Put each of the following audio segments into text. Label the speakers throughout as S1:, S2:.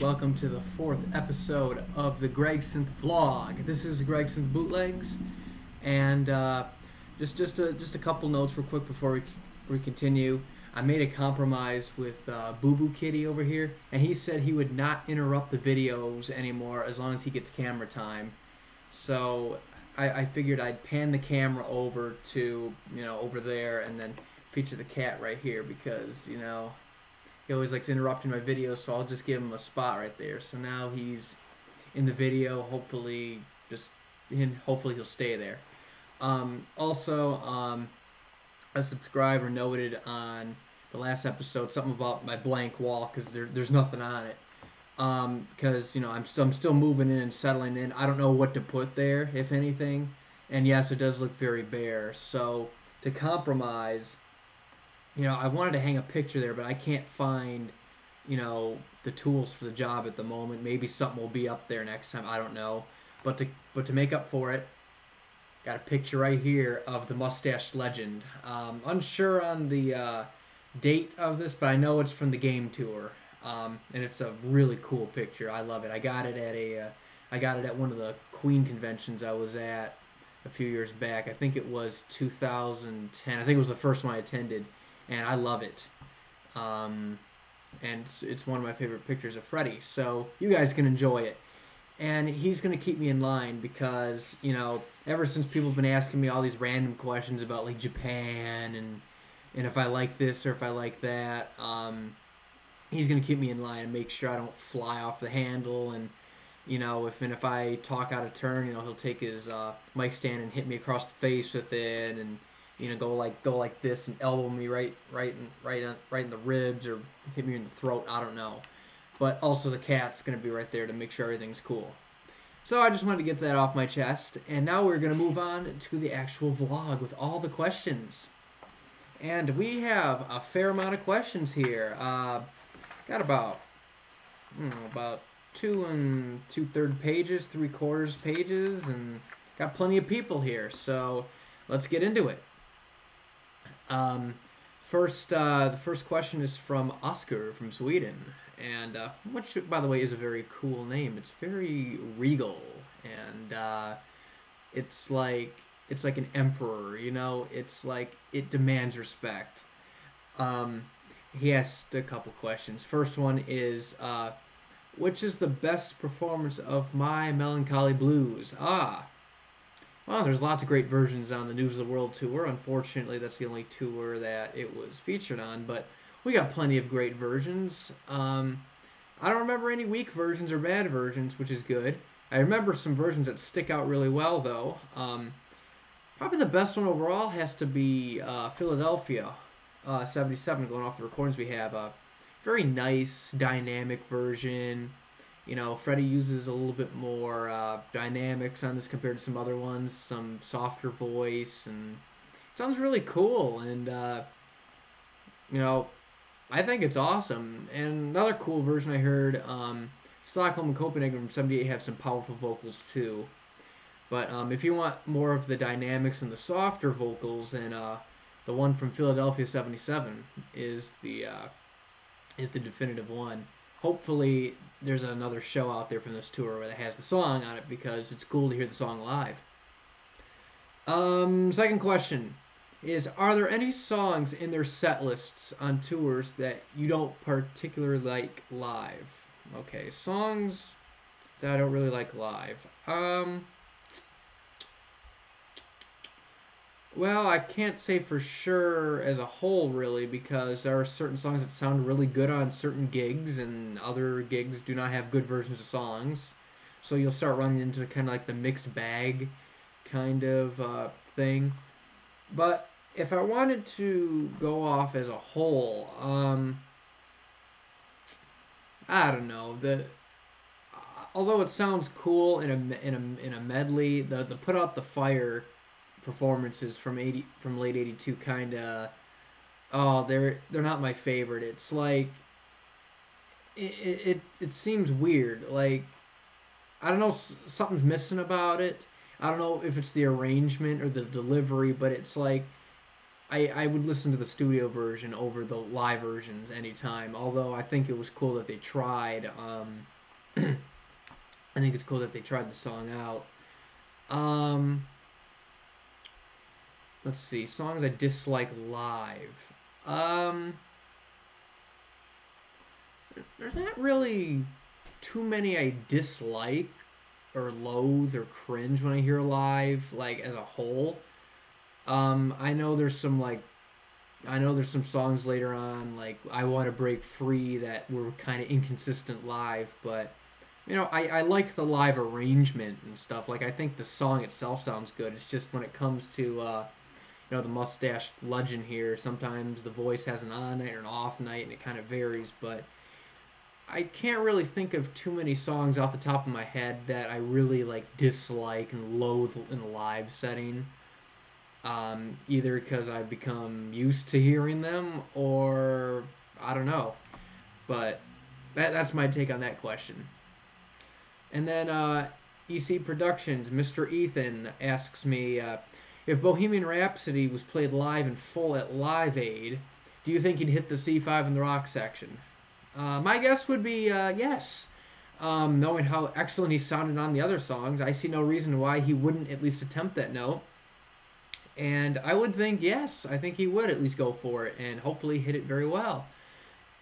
S1: Welcome to the 4th episode of the GregsynthVlog. This is Gregsynthbootlegs, and just a couple notes real quick before we continue. I made a compromise with Boo Boo Kitty over here, and he said he would not interrupt the videos anymore as long as he gets camera time. So I figured I'd pan the camera over to over there, and then feature the cat right here because he always likes interrupting my videos, so I'll just give him a spot right there. So now he's in the video. Hopefully he'll stay there. Also, a subscriber noted on the last episode something about my blank wall because there's nothing on it. Because I'm still moving in and settling in. I don't know what to put there, if anything. And yes, it does look very bare. So to compromise, I wanted to hang a picture there, but I can't find, the tools for the job at the moment. Maybe something will be up there next time. I don't know. But to make up for it, got a picture right here of the Mustache Legend. Unsure on the date of this, but I know it's from the game tour. And it's a really cool picture. I love it. I got it at one of the Queen conventions I was at a few years back. I think it was 2010. I think it was the first one I attended. And I love it. And it's one of my favorite pictures of Freddy. So you guys can enjoy it. And he's going to keep me in line because, ever since people have been asking me all these random questions about, like, Japan and if I like this or if I like that, he's going to keep me in line and make sure I don't fly off the handle. And, if I talk out of turn, he'll take his mic stand and hit me across the face with it and go like this and elbow me right in the ribs or hit me in the throat. I don't know. But also the cat's going to be right there to make sure everything's cool. So I just wanted to get that off my chest. And now we're going to move on to the actual vlog with all the questions. And we have a fair amount of questions here. Got about 2 2/3 pages, 3/4 pages, and got plenty of people here. So let's get into it. The first question is from Oscar from Sweden, and which, by the way, is a very cool name. It's very regal, and it's like an emperor. It's like it demands respect. He asked a couple questions. First one is, which is the best performance of My Melancholy Blues? Well, there's lots of great versions on the News of the World tour. Unfortunately, that's the only tour that it was featured on, but we got plenty of great versions. I don't remember any weak versions or bad versions, which is good. I remember some versions that stick out really well, though. Probably the best one overall has to be Philadelphia 77, going off the recordings we have. Very nice, dynamic version. Freddie uses a little bit more dynamics on this compared to some other ones, some softer voice, and it sounds really cool. And, I think it's awesome. And another cool version I heard, Stockholm and Copenhagen from 78 have some powerful vocals too. But if you want more of the dynamics and the softer vocals, then the one from Philadelphia 77 is the definitive one. Hopefully there's another show out there from this tour that has the song on it because it's cool to hear the song live. Second question is, are there any songs in their set lists on tours that you don't particularly like live? Okay, songs that I don't really like live. Well, I can't say for sure as a whole, really, because there are certain songs that sound really good on certain gigs, and other gigs do not have good versions of songs. So you'll start running into kind of like the mixed bag kind of thing. But if I wanted to go off as a whole, I don't know. Although it sounds cool in a medley, the Put Out the Fire performances from late '82 kind of, they're not my favorite. It's like it seems weird. Like, I don't know, something's missing about it. I don't know if it's the arrangement or the delivery, but it's like I would listen to the studio version over the live versions anytime. Although I think it was cool that they tried. I think it's cool that they tried the song out. Let's see, songs I dislike live. There's not really too many I dislike or loathe or cringe when I hear live, like as a whole. I know there's some songs later on, like I Want to Break Free, that were kind of inconsistent live, but I like the live arrangement and stuff. Like I think the song itself sounds good. It's just when it comes to the Mustache Legend here, sometimes the voice has an on night or an off night, and it kind of varies. But I can't really think of too many songs off the top of my head that I really like dislike and loathe in a live setting. Either because I've become used to hearing them, or I don't know. But that's my take on that question. And then EC Productions, Mr. Ethan asks me, if Bohemian Rhapsody was played live in full at Live Aid, do you think he'd hit the C5 in the rock section? My guess would be yes. Knowing how excellent he sounded on the other songs, I see no reason why he wouldn't at least attempt that note. And I would think yes. I think he would at least go for it and hopefully hit it very well.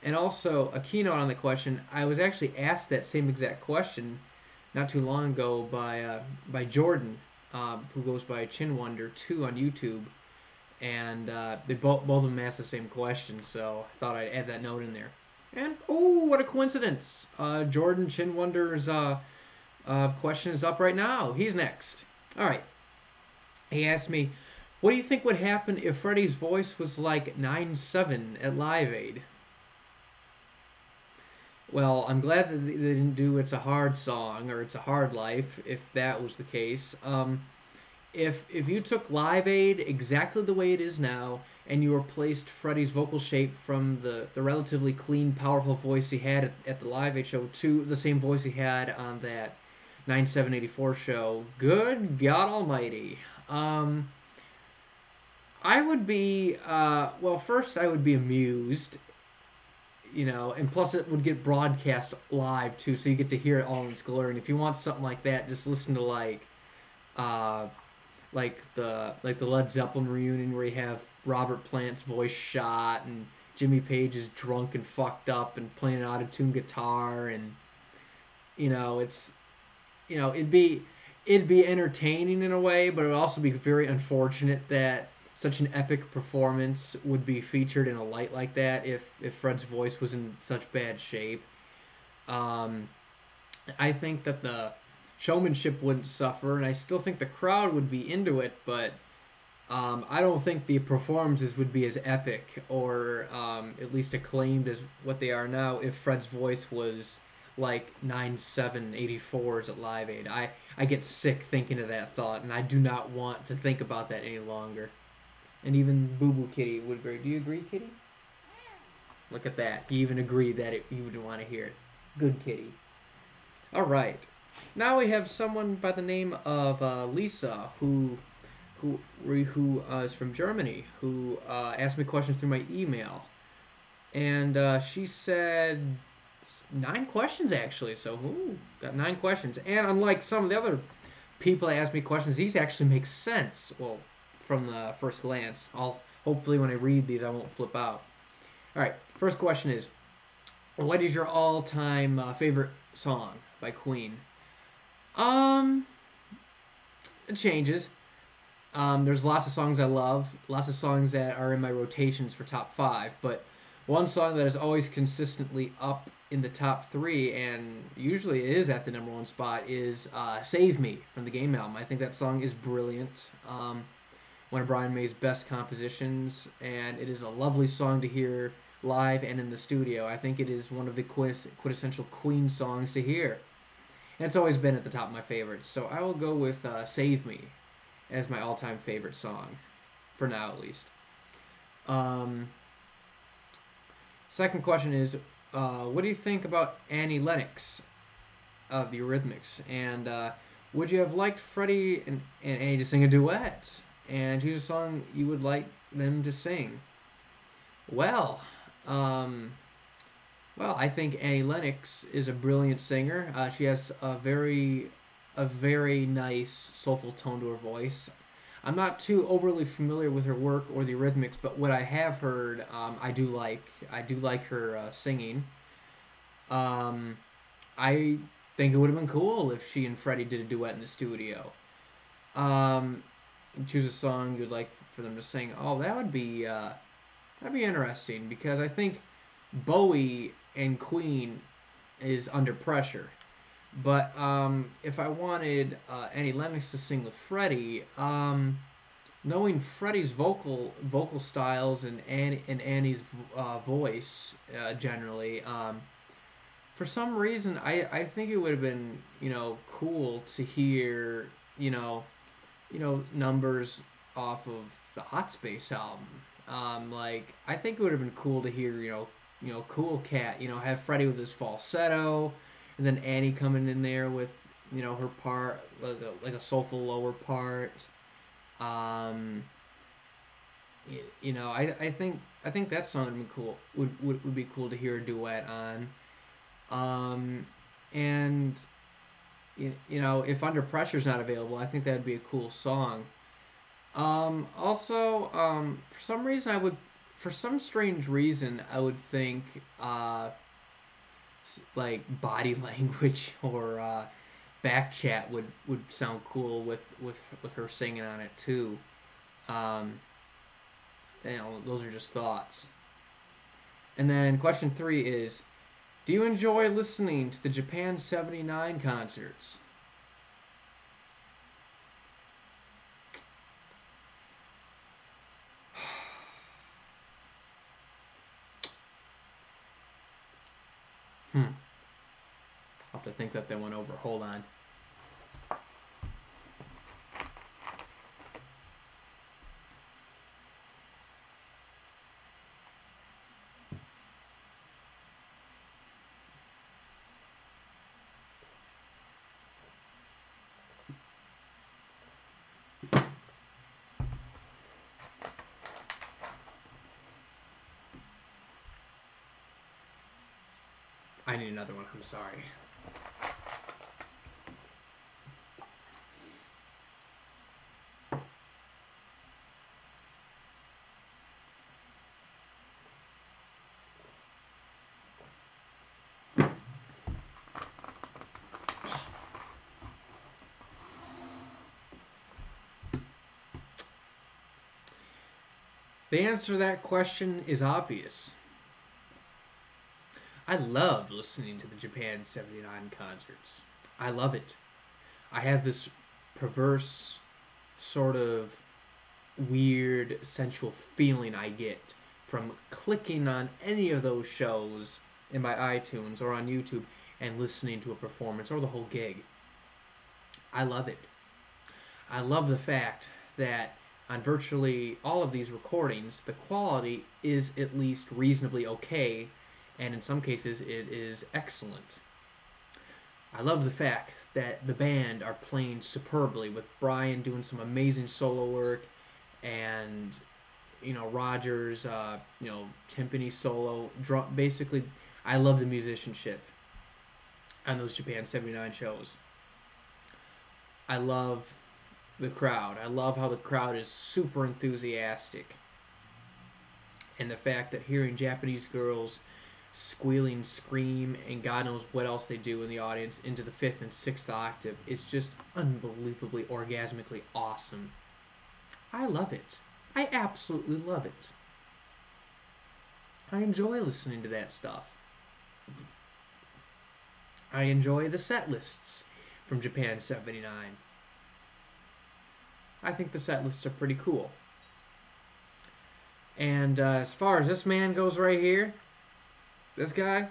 S1: And also, a keynote on the question, I was actually asked that same exact question not too long ago by Jordan, who goes by Chin Wonder 2 on YouTube. And they both of them asked the same question, so I thought I'd add that note in there. And, oh, what a coincidence. Jordan Chin Wonder's question is up right now. He's next. All right. He asked me, what do you think would happen if Freddie's voice was like 9/7 at Live Aid? Well, I'm glad that they didn't do It's a Hard Song or It's a Hard Life, if that was the case. If you took Live Aid exactly the way it is now, and you replaced Freddie's vocal shape from the relatively clean, powerful voice he had at the Live Aid show to the same voice he had on that 9/7/84 show, good God Almighty. I would be, well, first I would be amused, and plus it would get broadcast live too, so you get to hear it all in its glory. And if you want something like that, just listen to like the Led Zeppelin reunion where you have Robert Plant's voice shot and Jimmy Page is drunk and fucked up and playing an out-of-tune guitar, and it'd be entertaining in a way, but it would also be very unfortunate that such an epic performance would be featured in a light like that if Fred's voice was in such bad shape. I think that the showmanship wouldn't suffer, and I still think the crowd would be into it, but I don't think the performances would be as epic or at least acclaimed as what they are now if Fred's voice was like 9/7/84's at Live Aid. I get sick thinking of that thought, and I do not want to think about that any longer. And even Boo Boo Kitty would agree. Do you agree, Kitty? Look at that. You even agreed that you would want to hear it. Good Kitty. All right. Now we have someone by the name of Lisa, who is from Germany, who asked me questions through my email. And she said 9 questions, actually. So, got 9 questions. And unlike some of the other people that ask me questions, these actually make sense. Well, from the first glance. Hopefully when I read these, I won't flip out. All right, first question is, what is your all-time favorite song by Queen? It changes. There's lots of songs I love, lots of songs that are in my rotations for top 5, but one song that is always consistently up in the top 3, and usually it is at the number 1 spot, is Save Me from the Game album. I think that song is brilliant. One of Brian May's best compositions, and it is a lovely song to hear live and in the studio. I think it is one of the quintessential Queen songs to hear. And it's always been at the top of my favorites. So I will go with Save Me as my all-time favorite song, for now at least. Second question is, what do you think about Annie Lennox of the Eurythmics? And would you have liked Freddie and Annie to sing a duet? And choose a song you would like them to sing. Well, Well, I think Annie Lennox is a brilliant singer. She has a very nice soulful tone to her voice. I'm not too overly familiar with her work or the rhythmics, but what I have heard, I do like. I do like her singing. Um, I think it would have been cool if she and Freddie did a duet in the studio. Um, Choose a song you'd like for them to sing. Oh, that'd be interesting because I think Bowie and Queen is under pressure. But if I wanted Annie Lennox to sing with Freddie, knowing Freddie's vocal styles and Annie's voice generally, for some reason I think it would have been cool to hear numbers off of the Hot Space album. Like I think it would have been cool to hear Cool Cat have Freddie with his falsetto, and then Annie coming in there with her part like a soulful lower part. Um, I think that song would be cool. Would be cool to hear a duet on. Um, and if Under Pressure's not available, I think that'd be a cool song. Also, for some strange reason, I would think like Body Language or Back Chat would sound cool with her singing on it too. Um, those are just thoughts. And then question 3 is, do you enjoy listening to the Japan '79 concerts? I'll have to think that one over. Hold on. I need another one. I'm sorry. The answer to that question is obvious. I love listening to the Japan '79 concerts. I love it. I have this perverse, sort of weird, sensual feeling I get from clicking on any of those shows in my iTunes or on YouTube and listening to a performance or the whole gig. I love it. I love the fact that on virtually all of these recordings, the quality is at least reasonably okay, and in some cases, it is excellent. I love the fact that the band are playing superbly, with Brian doing some amazing solo work, and Rogers, timpani solo. Basically, I love the musicianship on those Japan '79 shows. I love the crowd. I love how the crowd is super enthusiastic. And the fact that hearing Japanese girls squealing, scream, and God knows what else they do in the audience into the 5th and 6th octave is just unbelievably orgasmically awesome. I love it. I absolutely love it. I enjoy listening to that stuff. I enjoy the set lists from Japan '79. I think the set lists are pretty cool. And as far as this man goes right here, this guy,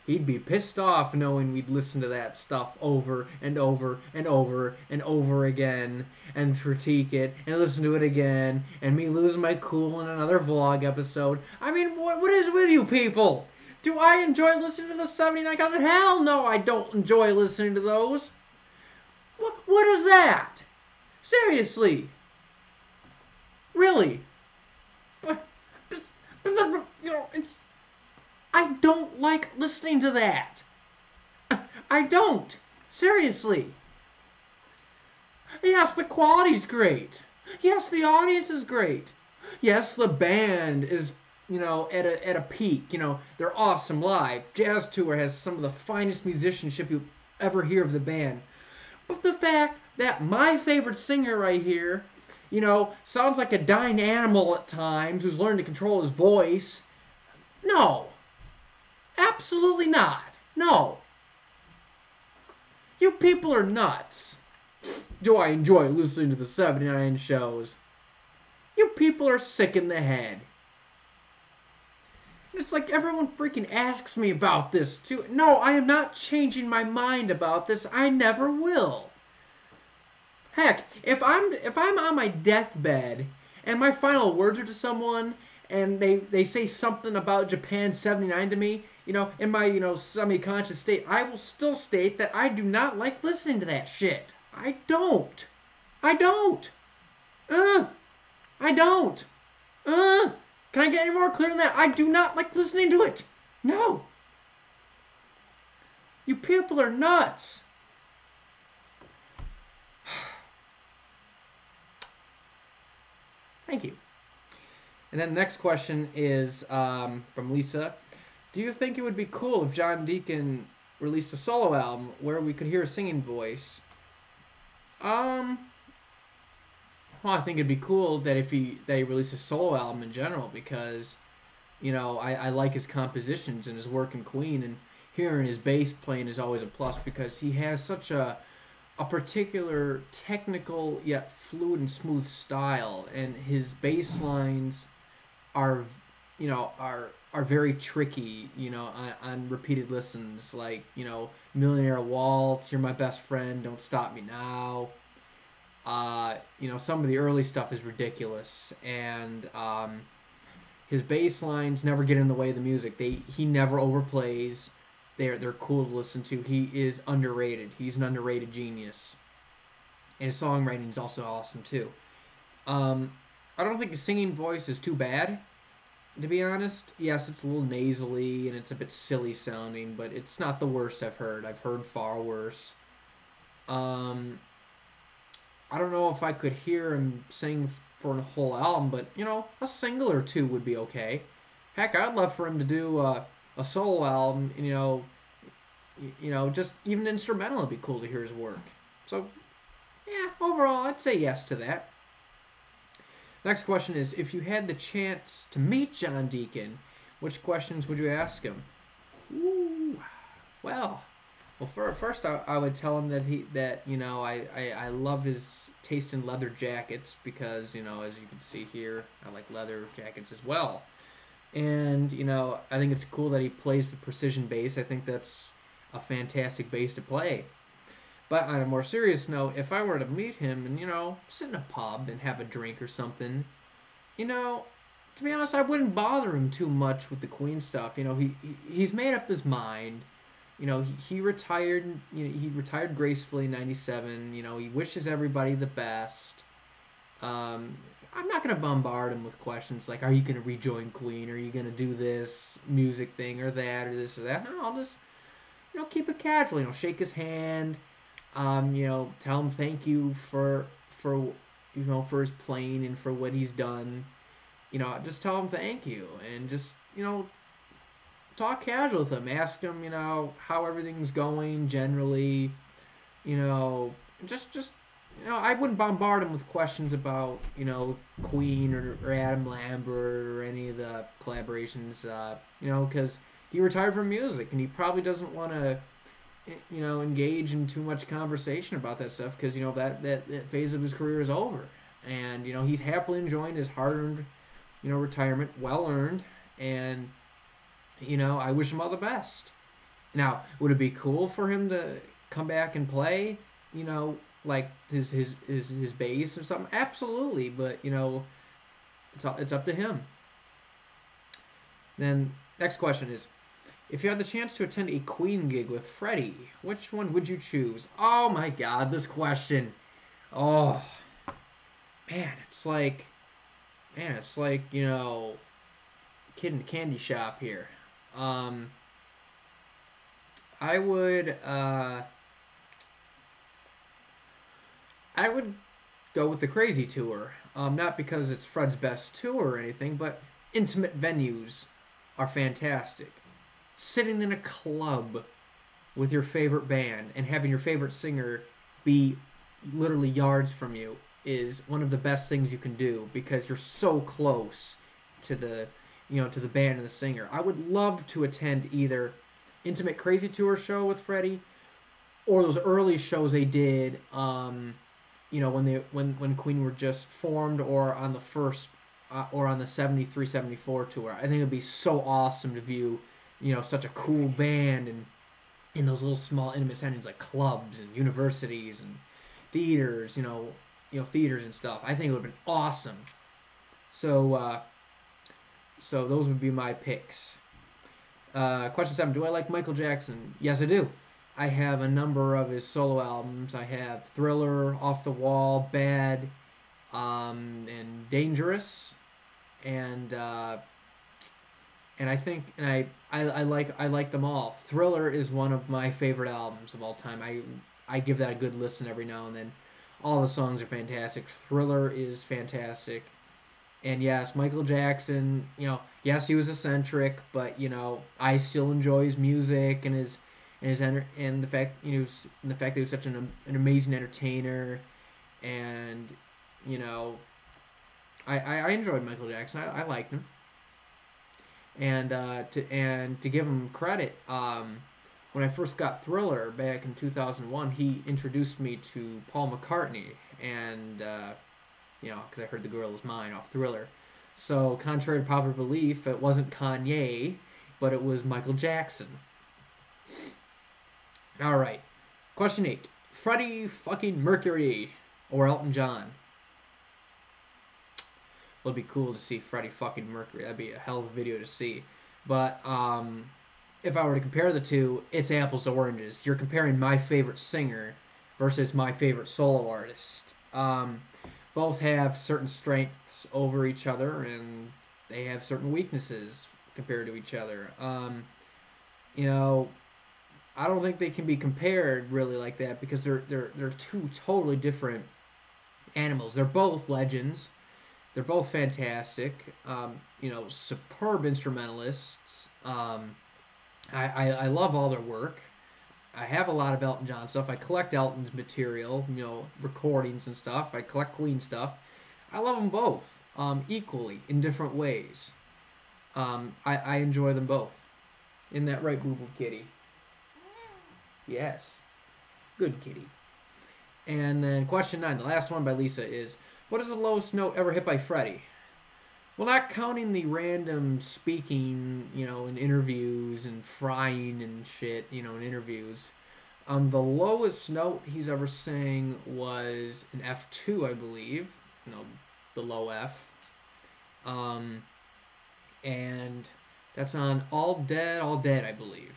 S1: he'd be pissed off knowing we'd listen to that stuff over and over and over and over again and critique it and listen to it again and me losing my cool in another vlog episode. I mean, what is with you people? Do I enjoy listening to the '79 concert? Hell no, I don't enjoy listening to those. What is that? Seriously. Really. But it's... I don't like listening to that. I don't. Seriously. Yes, the quality's great. Yes, the audience is great. Yes, the band is, at a peak. They're awesome live. Jazz Tour has some of the finest musicianship you ever hear of the band. But the fact that my favorite singer right here, sounds like a dying animal at times who's learned to control his voice. No. Absolutely not. No. You people are nuts. Do I enjoy listening to the 79 shows? You people are sick in the head. It's like everyone freaking asks me about this too. No, I am not changing my mind about this. I never will. Heck, if I'm on my deathbed and my final words are to someone and they say something about Japan 79 to me, in my, semi-conscious state, I will still state that I do not like listening to that shit. I don't. I don't. I don't. Can I get any more clear than that? I do not like listening to it. No. You people are nuts. Thank you. And then the next question is from Lisa. Do you think it would be cool if John Deacon released a solo album where we could hear a singing voice? Well, I think it'd be cool that he released a solo album in general because, I like his compositions and his work in Queen, and hearing his bass playing is always a plus because he has such a particular technical yet fluid and smooth style, and his bass lines are very tricky, on repeated listens, like, Millionaire Waltz, You're My Best Friend, Don't Stop Me Now. Some of the early stuff is ridiculous, and his bass lines never get in the way of the music. He never overplays. They're cool to listen to. He is underrated. He's an underrated genius. And his songwriting is also awesome too. I don't think his singing voice is too bad, to be honest. Yes, it's a little nasally and it's a bit silly sounding, but it's not the worst I've heard. I've heard far worse. I don't know if I could hear him sing for a whole album, but, a single or two would be okay. Heck, I'd love for him to do a solo album, just even instrumental would be cool to hear his work. So, yeah, overall, I'd say yes to that. Next question is, if you had the chance to meet John Deacon, which questions would you ask him? Ooh, well, first I would tell him that I love his taste in leather jackets because, as you can see here, I like leather jackets as well. And, I think it's cool that he plays the precision bass. I think that's a fantastic bass to play. But on a more serious note, if I were to meet him and, sit in a pub and have a drink or something, to be honest, I wouldn't bother him too much with the Queen stuff. He's made up his mind. He retired. He retired gracefully in '97. He wishes everybody the best. I'm not going to bombard him with questions like, are you going to rejoin Queen? Are you going to do this music thing or that or this or that? No, I'll just, keep it casual. Shake his hand. Tell him thank you for his playing and for what he's done. Just tell him thank you and just, talk casual with him. Ask him, how everything's going generally. Just I wouldn't bombard him with questions about, Queen or Adam Lambert or any of the collaborations, because he retired from music and he probably doesn't want to, engage in too much conversation about that stuff because, that phase of his career is over. And, he's happily enjoying his hard-earned, retirement, well-earned, and, I wish him all the best. Now, would it be cool for him to come back and play, like his bass or something? Absolutely, but it's up to him. Then next question is, if you had the chance to attend a Queen gig with Freddie, which one would you choose? Oh my God, this question. Oh man, it's like kid in a candy shop here. Um, I would I would go with the Crazy Tour. Not because it's Fred's best tour or anything, but intimate venues are fantastic. Sitting in a club with your favorite band and having your favorite singer be literally yards from you is one of the best things you can do because you're so close to the to the band and the singer. I would love to attend either Intimate Crazy Tour show with Freddie or those early shows they did when Queen were just formed or on the first or on the 73 74 tour. I think it'd be so awesome to view such a cool band and in those little small intimate settings like clubs and universities and theaters, theaters and stuff. I think it would have been awesome. So those would be my picks. Question 7: do I like Michael Jackson? Yes, I do. I have a number of his solo albums. I have Thriller, Off the Wall, Bad, and Dangerous, and I think I like them all. Thriller is one of my favorite albums of all time. I give that a good listen every now and then. All the songs are fantastic. Thriller is fantastic. And yes, Michael Jackson, yes, he was eccentric, but I still enjoy his music and the fact that he was such an amazing entertainer, and I enjoyed Michael Jackson. I liked him. And to give him credit, when I first got Thriller back in 2001, he introduced me to Paul McCartney, and because I heard "The Girl Is Mine" off Thriller. So contrary to popular belief, it wasn't Kanye, but it was Michael Jackson. All right, question 8: Freddie fucking Mercury or Elton John? Well, it'd be cool to see Freddie fucking Mercury. That'd be a hell of a video to see. But if I were to compare the two, it's apples to oranges. You're comparing my favorite singer versus my favorite solo artist. Both have certain strengths over each other, and they have certain weaknesses compared to each other. I don't think they can be compared really like that because they're two totally different animals. They're both legends. They're both fantastic, superb instrumentalists. I love all their work. I have a lot of Elton John stuff. I collect Elton's material, recordings and stuff. I collect Queen stuff. I love them both equally in different ways. I enjoy them both. Isn't that right, Boo Boo Kitty? Yes. Good kitty. And then question 9, the last one by Lisa is, what is the lowest note ever hit by Freddie? Well, not counting the random speaking, in interviews and frying and shit, in interviews. The lowest note he's ever sang was an F2, I believe. The low F. And that's on All Dead, I believe.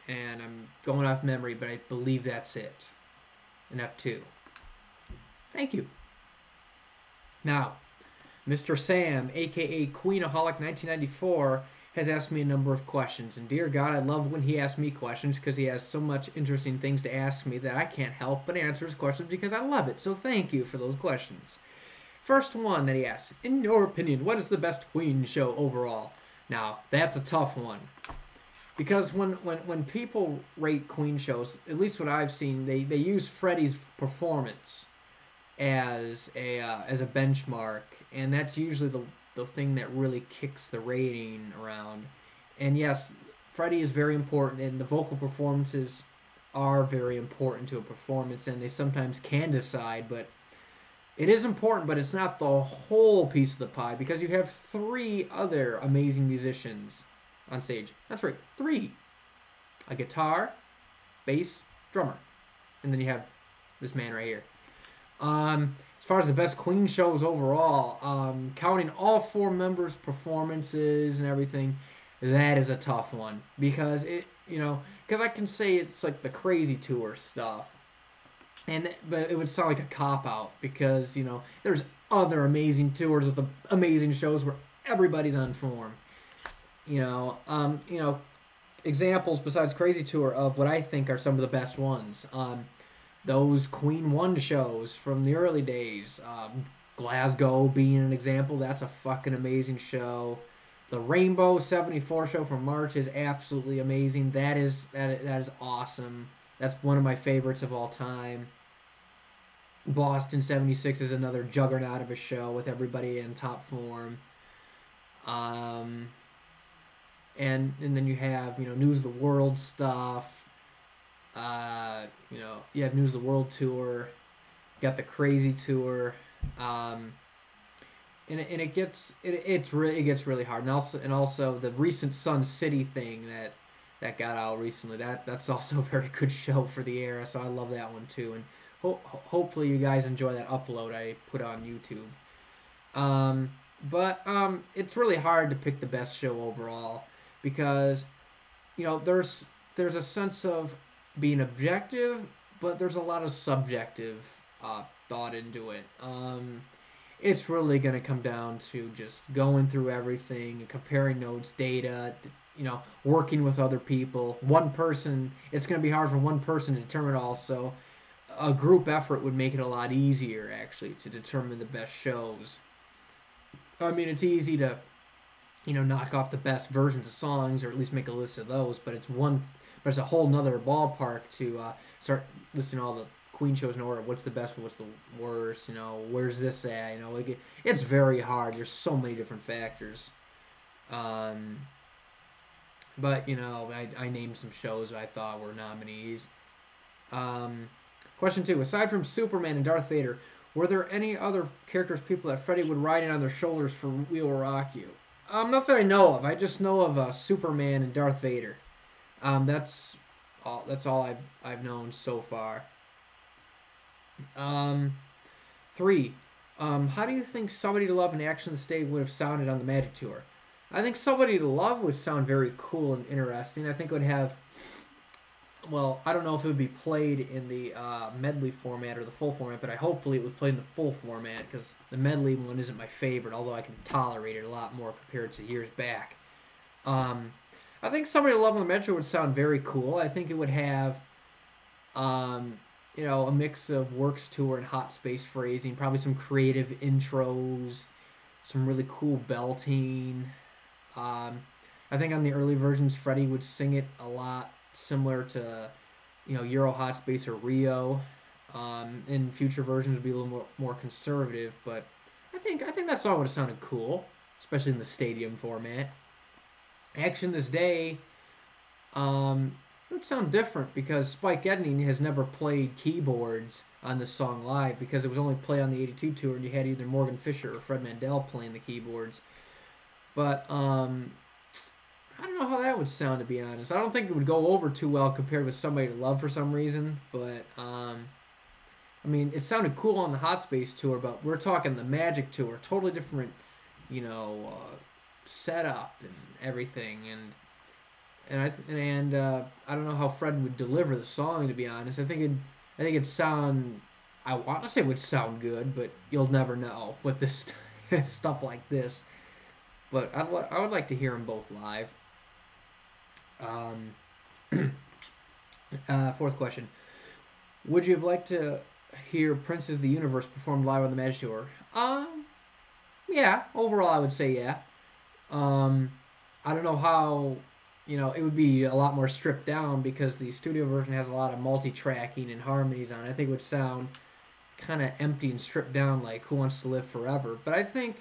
S1: And I'm going off memory, but I believe that's it. An F2. Thank you. Now, Mr. Sam, aka Queenaholic 1994, has asked me a number of questions. And dear God, I love when he asks me questions because he has so much interesting things to ask me that I can't help but answer his questions because I love it. So thank you for those questions. First one that he asks, in your opinion, what is the best Queen show overall? Now, that's a tough one. Because when people rate Queen shows, at least what I've seen, they use Freddie's performance as a benchmark, and that's usually the thing that really kicks the rating around. And yes, Freddie is very important, and the vocal performances are very important to a performance, and they sometimes can decide, but it is important, but it's not the whole piece of the pie, because you have 3 other amazing musicians on stage. That's right, 3. A guitar, bass, drummer. And then you have this man right here. As far as the best Queen shows overall, counting all 4 members' performances and everything, that is a tough one. Because because I can say it's like the Crazy Tour stuff. But it would sound like a cop-out because, there's other amazing tours with amazing shows where everybody's on form. You know, examples besides Crazy Tour of what I think are some of the best ones. Those Queen One shows from the early days. Glasgow being an example, that's a fucking amazing show. The Rainbow '74 show from March is absolutely amazing. That is awesome. That's one of my favorites of all time. Boston '76 is another juggernaut of a show with everybody in top form. Um, and then you have News of the World stuff. You have News of the World tour. You got the Crazy tour. Um, and it gets really hard. And also the recent Sun City thing that got out recently. That's also a very good show for the era. So I love that one too. And hopefully you guys enjoy that upload I put on YouTube. But it's really hard to pick the best show overall because there's a sense of being objective, but there's a lot of subjective thought into it. It's really going to come down to just going through everything, comparing notes, data, working with other people. One person, it's going to be hard for one person to determine it all, so a group effort would make it a lot easier, actually, to determine the best shows. I mean, it's easy to, knock off the best versions of songs, or at least make a list of those, but it's a whole nother ballpark to start listing all the Queen shows in order. What's the best? What's the worst? Where's this at? It's very hard. There's so many different factors. But I named some shows I thought were nominees. Question 2: aside from Superman and Darth Vader, were there any other characters, people that Freddie would ride in on their shoulders for "We Will Rock You"? Not that I know of. I just know of Superman and Darth Vader. That's all I've known so far. 3. How do you think "Somebody to Love" and "Action to Stay" would have sounded on the Magic Tour? I think "Somebody to Love" would sound very cool and interesting. I think it would have. Well, I don't know if it would be played in the medley format or the full format, but hopefully it was played in the full format because the medley one isn't my favorite, although I can tolerate it a lot more compared to years back. I think "Somebody to Love" on the Metro would sound very cool. I think it would have, a mix of Works Tour and Hot Space phrasing, probably some creative intros, some really cool belting. I think on the early versions, Freddie would sing it a lot similar to, Euro Hot Space or Rio. In future versions would be a little more conservative, but I think that song would have sounded cool, especially in the stadium format. Action This Day it would sound different because Spike Edney has never played keyboards on this song live because it was only played on the '82 tour and you had either Morgan Fisher or Fred Mandel playing the keyboards. But I don't know how that would sound, to be honest. I don't think it would go over too well compared with "Somebody to Love" for some reason, but I mean, it sounded cool on the Hot Space tour, but we're talking the Magic tour, totally different, setup and everything, and I don't know how Fred would deliver the song, to be honest. I think it'd sound. I want to say it would sound good, but you'll never know with this stuff like this. But I would like to hear them both live. Fourth question: would you have liked to hear Prince's "The Universe" performed live on the Magic Tour? Yeah. Overall, I would say yeah. I don't know how, it would be a lot more stripped down because the studio version has a lot of multi-tracking and harmonies on it. I think it would sound kind of empty and stripped down like "Who Wants to Live Forever." But I think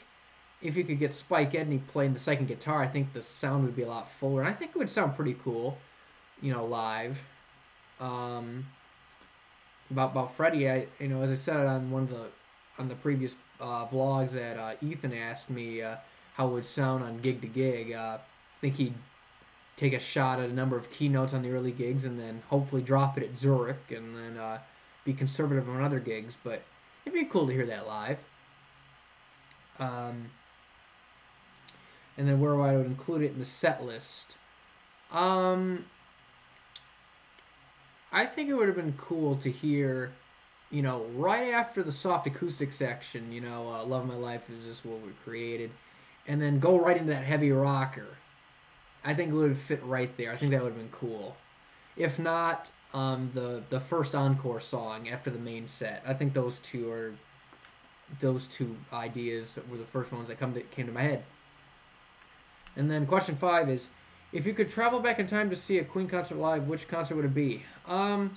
S1: if you could get Spike Edney playing the second guitar, I think the sound would be a lot fuller. And I think it would sound pretty cool, live. About Freddie, as I said on the previous vlogs that Ethan asked me how it would sound on gig to gig. I think he'd take a shot at a number of keynotes on the early gigs and then hopefully drop it at Zurich and then be conservative on other gigs. But it'd be cool to hear that live. And then where I would include it in the set list. I think it would have been cool to hear, right after the soft acoustic section, "Love My Life Is Just What We Created," and then go right into that heavy rocker. I think it would fit right there. I think that would have been cool. If not, the first encore song after the main set. I think those two ideas were the first ones that came to my head. And then question 5 is, if you could travel back in time to see a Queen concert live, which concert would it be? I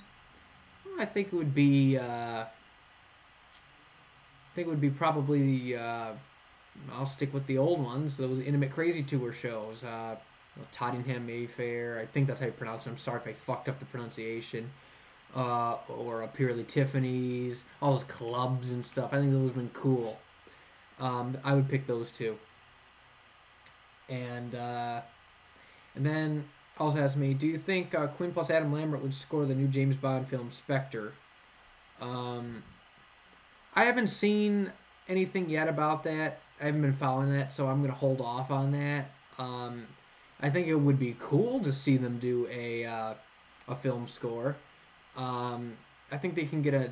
S1: think it would be. I think it would be probably. I'll stick with the old ones. Those Intimate Crazy Tour shows. Tottenham Mayfair. I think that's how you pronounce it. I'm sorry if I fucked up the pronunciation. Or Purely Tiffany's. All those clubs and stuff. I think those would have been cool. I would pick those two. And then also asked me, do you think Quinn plus Adam Lambert would score the new James Bond film Spectre? I haven't seen anything yet about that. I haven't been following that, so I'm going to hold off on that. I think it would be cool to see them do a film score. I think they can get a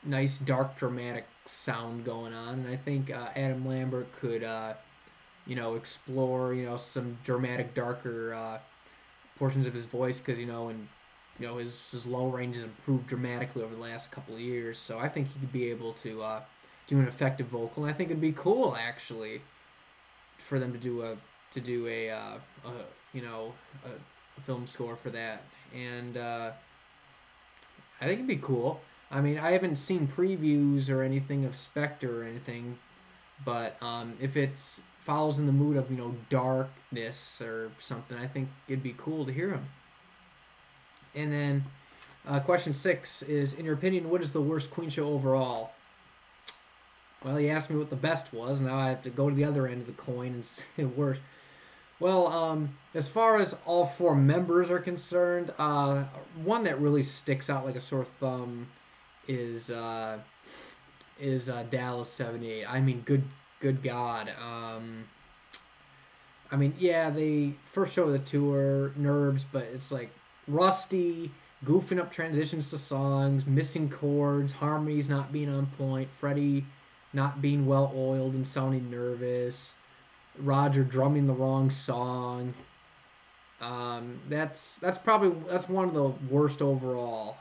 S1: nice, dark, dramatic sound going on, and I think Adam Lambert could, explore, some dramatic, darker portions of his voice, because his low range has improved dramatically over the last couple of years. So I think he could be able to do an effective vocal, and I think it'd be cool actually for them to do a film score for that, and I think it'd be cool. I mean, I haven't seen previews or anything of Spectre or anything, but if it follows in the mood of darkness or something, I think it'd be cool to hear him. And then question 6 is, in your opinion, what is the worst Queen show overall? Well, you asked me what the best was. Now I have to go to the other end of the coin and say worst. Well, as far as all 4 members are concerned, one that really sticks out like a sore thumb is Dallas 78. I mean, good God. I mean, yeah, they first show of the tour, nerves, but it's like rusty, goofing up transitions to songs, missing chords, harmonies not being on point, Freddie not being well oiled and sounding nervous, Roger drumming the wrong song. That's one of the worst overall.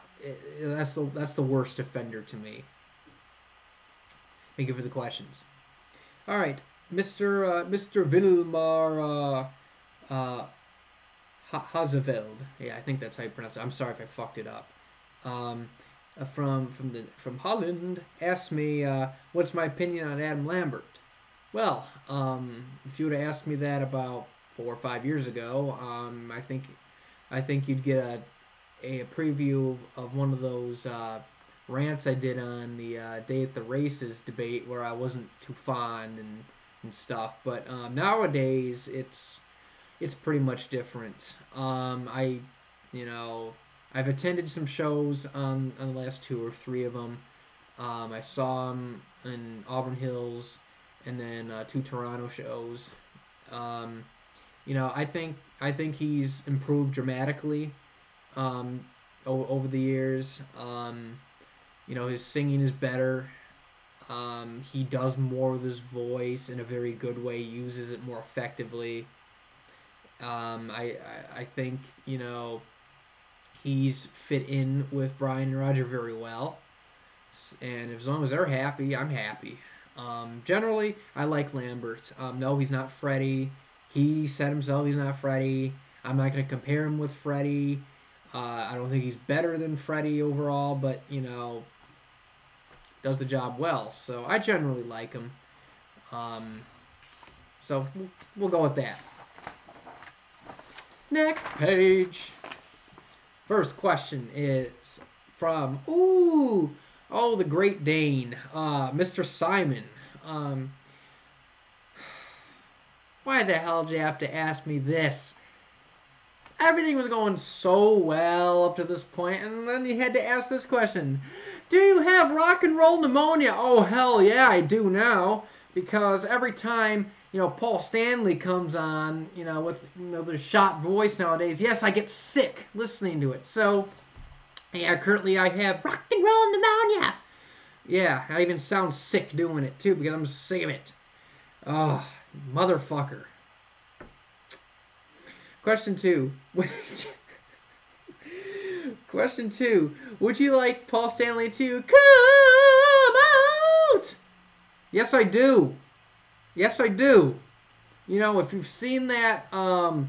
S1: That's the worst offender to me. Thank you for the questions. All right, Mr. Vilmar Hazeveld. Yeah, I think that's how you pronounce it. I'm sorry if I fucked it up. From Holland, asked me what's my opinion on Adam Lambert. Well, if you would have asked me that about 4 or 5 years ago, I think you'd get a preview of one of those rants I did on the Day at the Races debate where I wasn't too fond and stuff. But nowadays it's pretty much different. I've attended some shows on the last 2 or 3 of them. I saw him in Auburn Hills and then 2 Toronto shows. I think he's improved dramatically over the years. His singing is better. He does more with his voice in a very good way. Uses it more effectively. I think he's fit in with Brian and Roger very well, and as long as they're happy, I'm happy. Generally, I like Lambert. No, he's not Freddie. He said himself he's not Freddie. I'm not going to compare him with Freddie. I don't think he's better than Freddie overall, but does the job well. So I generally like him. So we'll go with that. Next page. First question is from the Great Dane, Mr. Simon. Why the hell did you have to ask me this? Everything was going so well up to this point, and then you had to ask this question. Do you have rock and roll pneumonia? Oh, hell yeah, I do now. Because every time, Paul Stanley comes on, with the shot voice nowadays, yes, I get sick listening to it. So, yeah, currently I have rock and roll pneumonia. Yeah, I even sound sick doing it, too, because I'm sick of it. Oh, motherfucker. Question 2. Question 2. Would you like Paul Stanley to come out? Yes, I do. Yes, I do. You know, if you've seen that, Paul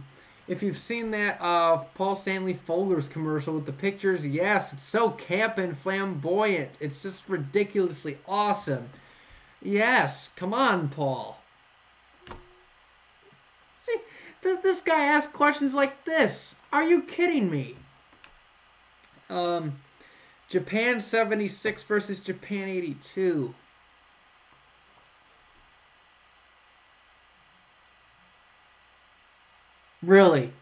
S1: Stanley Folgers commercial with the pictures, yes, it's so camp and flamboyant. It's just ridiculously awesome. Yes, come on, Paul. See, this guy asks questions like this. Are you kidding me? Japan 76 versus Japan 82. Really?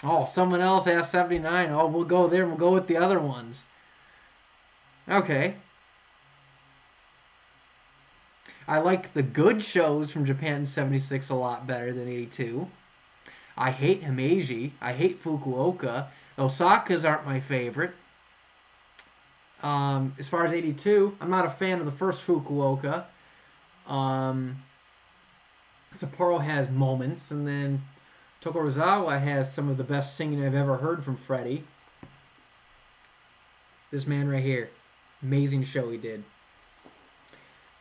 S1: Oh, someone else asked 79. Oh, we'll go there. We'll go with the other ones. Okay. I like the good shows from Japan 76 a lot better than 82. I hate Himeji. I hate Fukuoka. Osaka's aren't my favorite. As far as 82, I'm not a fan of the first Fukuoka. Sapporo has moments, and then Tokorozawa has some of the best singing I've ever heard from Freddie. This man right here. Amazing show he did.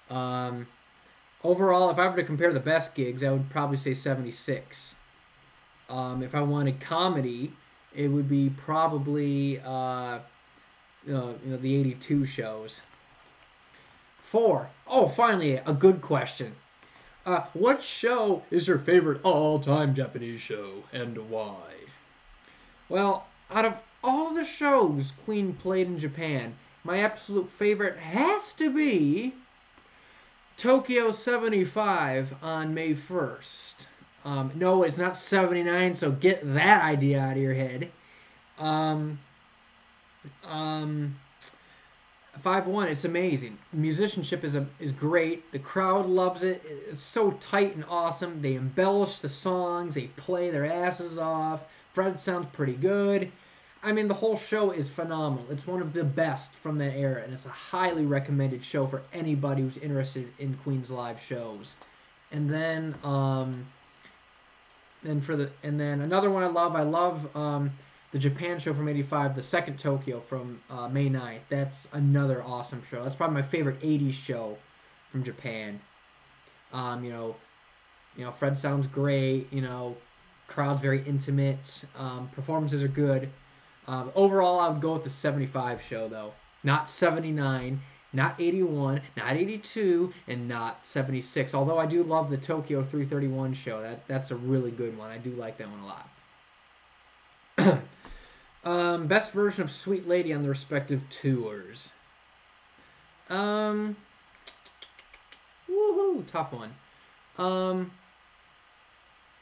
S1: Overall, if I were to compare the best gigs, I would probably say 76. If I wanted comedy, it would be probably the 82 shows. 4. Oh, finally, a good question. What show is your favorite all-time Japanese show, and why? Well, out of all the shows Queen played in Japan, my absolute favorite has to be Tokyo 75 on May 1st. No, it's not 79, so get that idea out of your head. 5-1, it's amazing. Musicianship is great. The crowd loves it. It's so tight and awesome. They embellish the songs. They play their asses off. Fred sounds pretty good. I mean, the whole show is phenomenal. It's one of the best from that era, and it's a highly recommended show for anybody who's interested in Queen's live shows. And then, another one I love the Japan show from '85, the second Tokyo from May 9th. That's another awesome show. That's probably my favorite '80s show from Japan. Fred sounds great. Crowd's very intimate. Performances are good. Overall, I would go with the 75 show, though. Not 79, not 81, not 82, and not 76. Although I do love the Tokyo 331 show. That's a really good one. I do like that one a lot. Best version of Sweet Lady on the respective tours. Woohoo, tough one.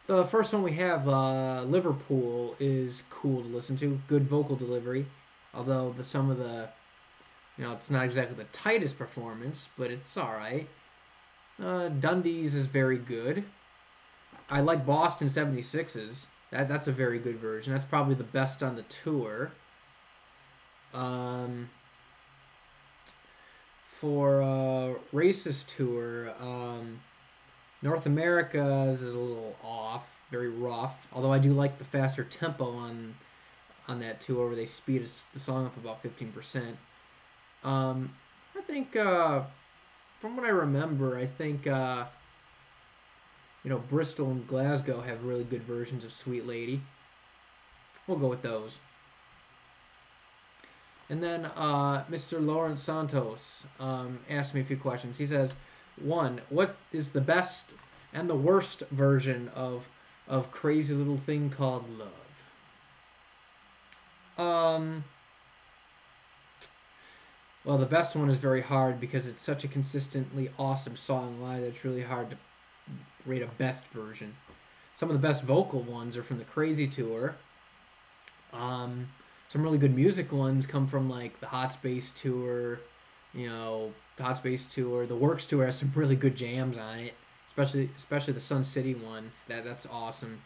S1: The first one we have, Liverpool, is cool to listen to. Good vocal delivery. Although it's not exactly the tightest performance, but it's alright. Dundee's is very good. I like Boston 76's. That's a very good version. That's probably the best on the tour. For Racist Tour, North America's is a little off, very rough. Although I do like the faster tempo on that tour where they speed the song up about 15%. I think, from what I remember, Bristol and Glasgow have really good versions of Sweet Lady. We'll go with those. And then Mr. Lawrence Santos asked me a few questions. He says, 1, what is the best and the worst version of Crazy Little Thing Called Love? Well, the best one is very hard because it's such a consistently awesome song live that it's really hard to rate a best version. Some of the best vocal ones are from the Crazy Tour. Some really good music ones come from like the Hot Space Tour. The Hot Space Tour. The Works Tour has some really good jams on it, especially the Sun City one. That's awesome.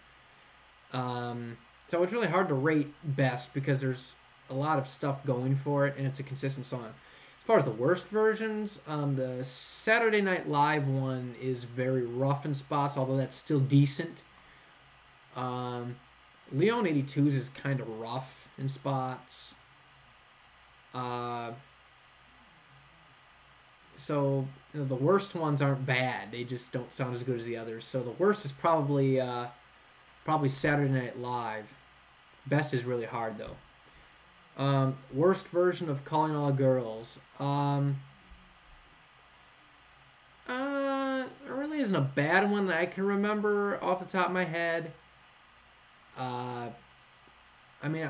S1: So it's really hard to rate best because there's a lot of stuff going for it and it's a consistent song. As far as the worst versions, the Saturday Night Live one is very rough in spots, although that's still decent. Leon 82's is kind of rough in spots. So the worst ones aren't bad. They just don't sound as good as the others. So the worst is probably Saturday Night Live. Best is really hard though. Worst version of Calling All Girls. There really isn't a bad one that I can remember off the top of my head. I mean,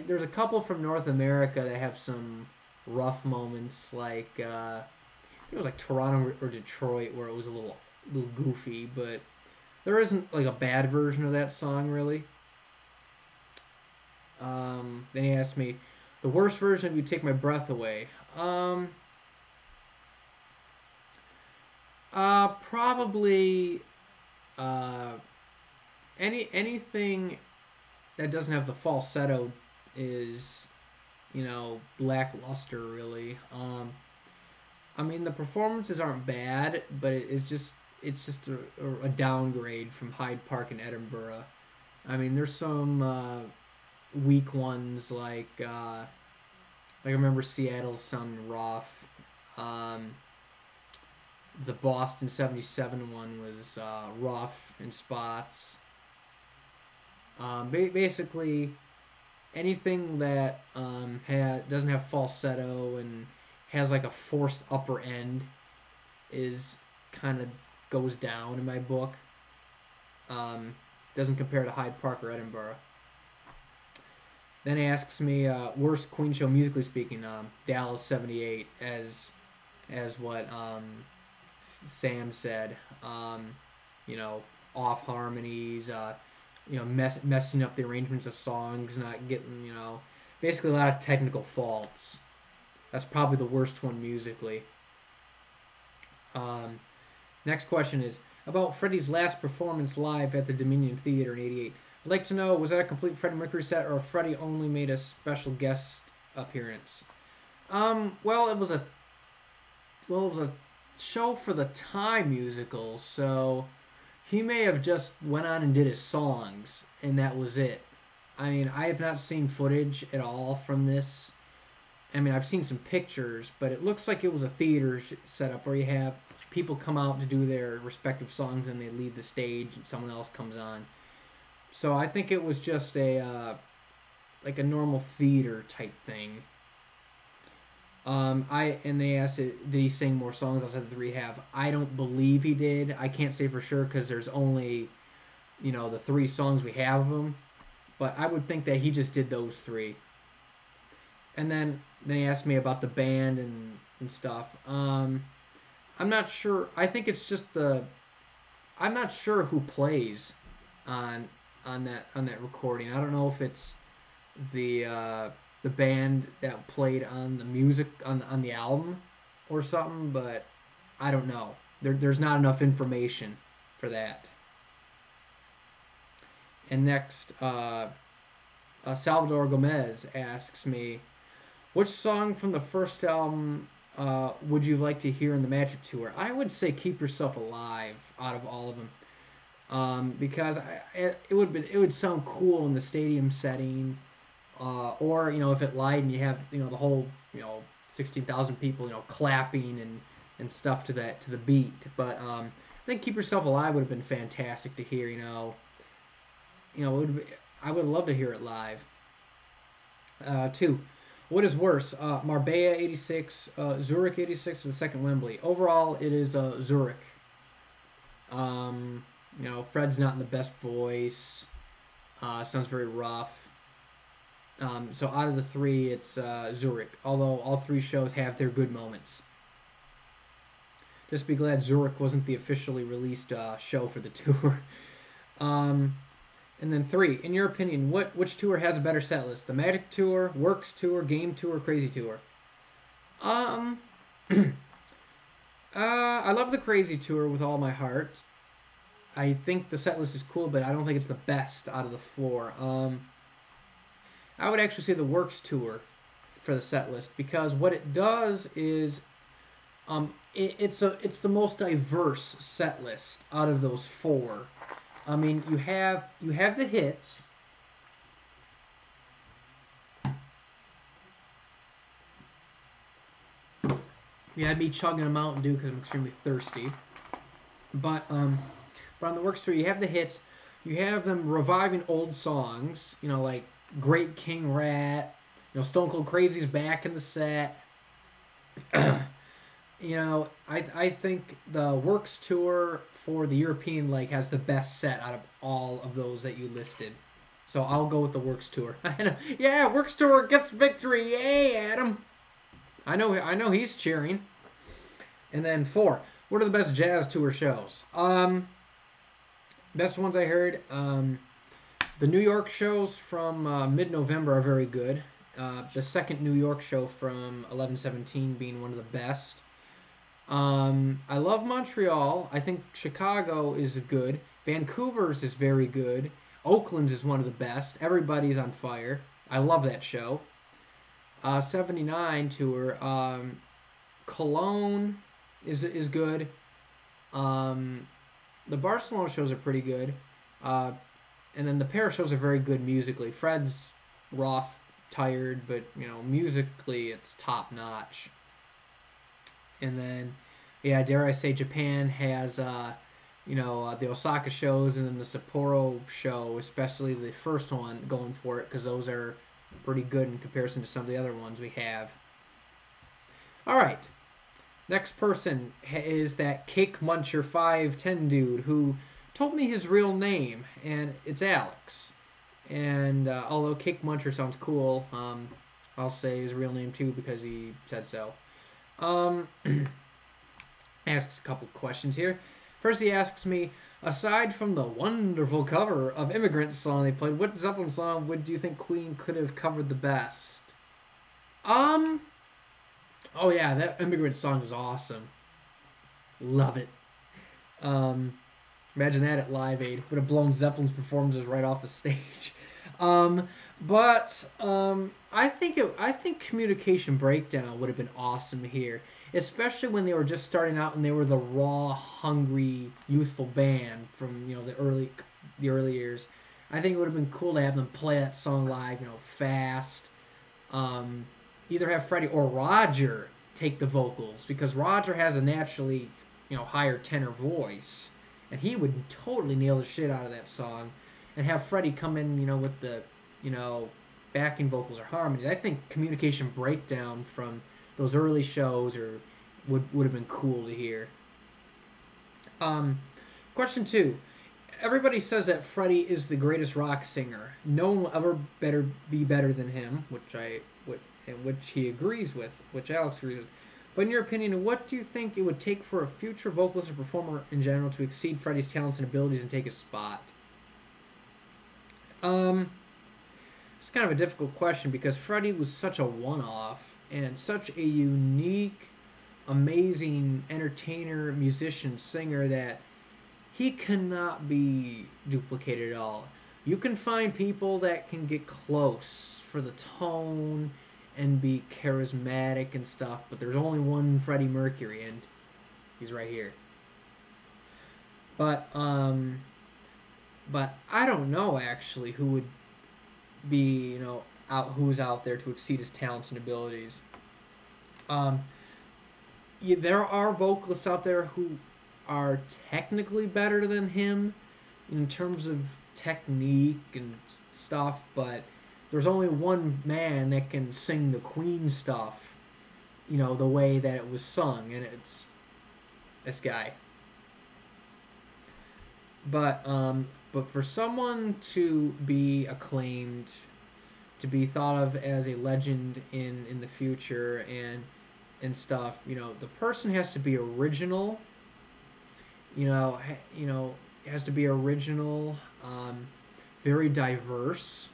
S1: there's a couple from North America that have some rough moments, like it was like Toronto or Detroit, where it was a little goofy, but there isn't like a bad version of that song really. Then he asked me, the worst version of You Take My Breath Away. Probably anything that doesn't have the falsetto is, lackluster really. I mean, the performances aren't bad, but it's just a downgrade from Hyde Park in Edinburgh. I mean, there's some weak ones like I remember Seattle's sounding rough. The Boston '77 one was rough in spots. Basically, anything that doesn't have falsetto and has like a forced upper end is kind of goes down in my book. Doesn't compare to Hyde Park or Edinburgh. Then he asks me worst Queen show musically speaking. Dallas '78 as what Sam said. Off harmonies. Messing up the arrangements of songs, not getting basically a lot of technical faults. That's probably the worst one musically. Next question is about Freddie's last performance live at the Dominion Theater in '88. I'd like to know, was that a complete Freddie Mercury set or Freddie only made a special guest appearance? Well, it was a show for the Time musical, so he may have just went on and did his songs, and that was it. I mean, I have not seen footage at all from this. I mean, I've seen some pictures, but it looks like it was a theater setup where you have people come out to do their respective songs and they leave the stage and someone else comes on. So I think it was just like a normal theater type thing. And they asked, did he sing more songs outside of the Rehab? I don't believe he did. I can't say for sure because there's only, the 3 songs we have of him. But I would think that he just did those 3. And then he asked me about the band and stuff. I'm not sure. I think it's just I'm not sure who plays on that recording. I don't know if it's the band that played on the music on the album or something, but I don't know. There's not enough information for that. And next, Salvador Gomez asks me, which song from the first album would you like to hear in the Magic Tour? I would say Keep Yourself Alive out of all of them, because it would sound cool in the stadium setting, or if it lied and you have the whole 16,000 people clapping and stuff to the beat. But I think Keep Yourself Alive would have been fantastic to hear. I would love to hear it live. 2. What is worse, Marbella '86, Zurich '86, or the second Wembley? Overall, it is Zurich. Fred's not in the best voice. Sounds very rough. So out of the 3, it's Zurich. Although all 3 shows have their good moments. Just be glad Zurich wasn't the officially released show for the tour. And then 3, in your opinion, which tour has a better set list? The Magic Tour, Works Tour, Game Tour, Crazy Tour? I love the Crazy Tour with all my heart. I think the set list is cool, but I don't think it's the best out of the 4. I would actually say the Works Tour for the set list, because what it does is it's the most diverse set list out of those 4. I mean, you have the hits. You had me chugging a Mountain Dew because I'm extremely thirsty. But on the Works tour, you have the hits. You have them reviving old songs. You know, like Great King Rat. You know, Stone Cold Crazy's back in the set. You know, I think the Works tour for the European leg has the best set out of all of those that you listed. So I'll go with the Works tour. Yeah, Works tour gets victory. Yay, Adam. I know he's cheering. And then 4. What are the best jazz tour shows? Best ones I heard. The New York shows from mid-November are very good. The second New York show from 11/17 being one of the best. I love Montreal. I think Chicago is good. Vancouver's is very good. Oakland's is one of the best. Everybody's on fire. I love that show. 79 tour. Cologne is good. The Barcelona shows are pretty good. And then the Paris shows are very good musically. Fred's rough, tired, but you know, musically it's top notch. And then, yeah, dare I say, Japan has the Osaka shows and then the Sapporo show, especially the first one, going for it because those are pretty good in comparison to some of the other ones we have. All right. Next person is that Cake Muncher 510 dude who told me his real name, and it's Alex. And although Cake Muncher sounds cool, I'll say his real name too because he said so. Asks a couple questions here. First, he asks me, aside from the wonderful cover of Immigrant song they played, what Zeppelin song would you think Queen could have covered the best? Oh yeah, that Immigrant song is awesome. Love it. Imagine that at Live Aid. Would have blown Zeppelin's performances right off the stage. I think Communication Breakdown would have been awesome here, especially when they were just starting out and they were the raw, hungry, youthful band from the early years. I think it would have been cool to have them play that song live, fast. Either have Freddie or Roger take the vocals because Roger has a naturally, higher tenor voice, and he would totally nail the shit out of that song. And have Freddie come in, with the, backing vocals or harmonies. I think Communication Breakdown from those early shows would have been cool to hear. Question 2. Everybody says that Freddie is the greatest rock singer. No one will ever be better than him, which he agrees with, which Alex agrees with. But in your opinion, what do you think it would take for a future vocalist or performer in general to exceed Freddie's talents and abilities and take his spot? It's kind of a difficult question because Freddie was such a one-off and such a unique, amazing entertainer, musician, singer that he cannot be duplicated at all. You can find people that can get close for the tone and be charismatic and stuff, but there's only one Freddie Mercury, and he's right here. But I don't know actually who would be, who's out there to exceed his talents and abilities. There are vocalists out there who are technically better than him in terms of technique and stuff, but there's only one man that can sing the Queen stuff, the way that it was sung, and it's this guy. But for someone to be acclaimed, to be thought of as a legend in the future and stuff, the person has to be original. It has to be original, very diverse,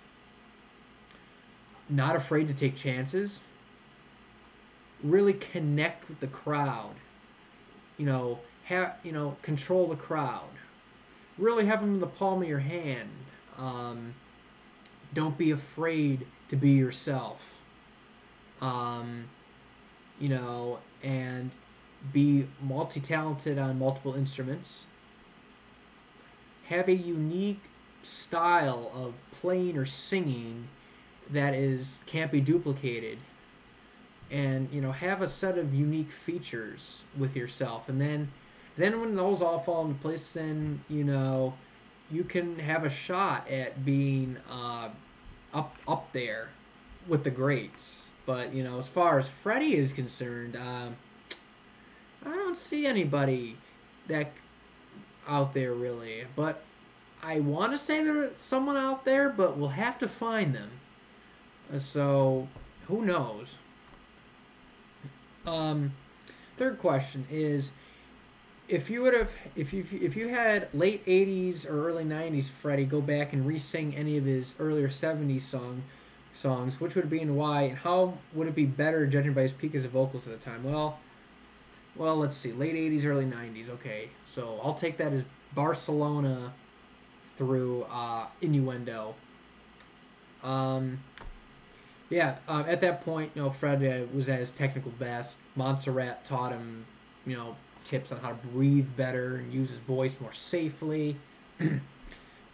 S1: not afraid to take chances, really connect with the crowd. Control the crowd. Really have them in the palm of your hand. Don't be afraid to be yourself. And be multi-talented on multiple instruments. have a unique style of playing or singing that can't be duplicated, and have a set of unique features with yourself, and then when those all fall into place, then you can have a shot at being up there with the greats. But as far as Freddie is concerned, I don't see anybody that out there really. But I want to say there's someone out there, but we'll have to find them. So who knows? Third question is, if you had late 80s or early 90s Freddie go back and re-sing any of his earlier 70s songs, which would it be and why, and how would it be better judging by his peak as a vocalist at the time? Well, let's see, late 80s, early 90s. Okay, so I'll take that as Barcelona through Innuendo. At that point, Fred was at his technical best. Montserrat taught him, tips on how to breathe better and use his voice more safely.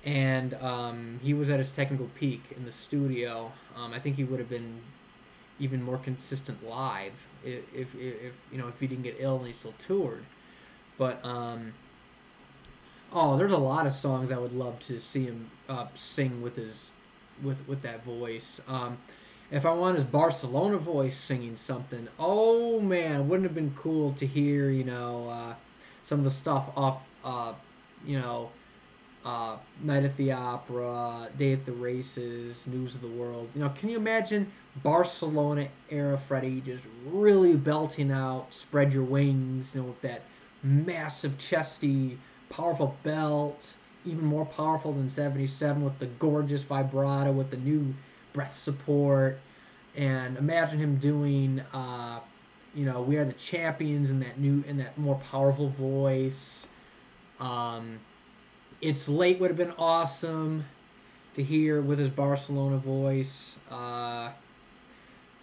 S1: And he was at his technical peak in the studio. I think he would have been even more consistent live if he didn't get ill and he still toured. But there's a lot of songs I would love to see him sing with that voice. If I want his Barcelona voice singing something, oh man, wouldn't it have been cool to hear, some of the stuff off, Night at the Opera, Day at the Races, News of the World. Can you imagine Barcelona era Freddie just really belting out Spread Your Wings, with that massive chesty, powerful belt, even more powerful than 77 with the gorgeous vibrato with the new breath support. And imagine him doing We Are the Champions in that more powerful voice. It's Late would have been awesome to hear with his Barcelona voice.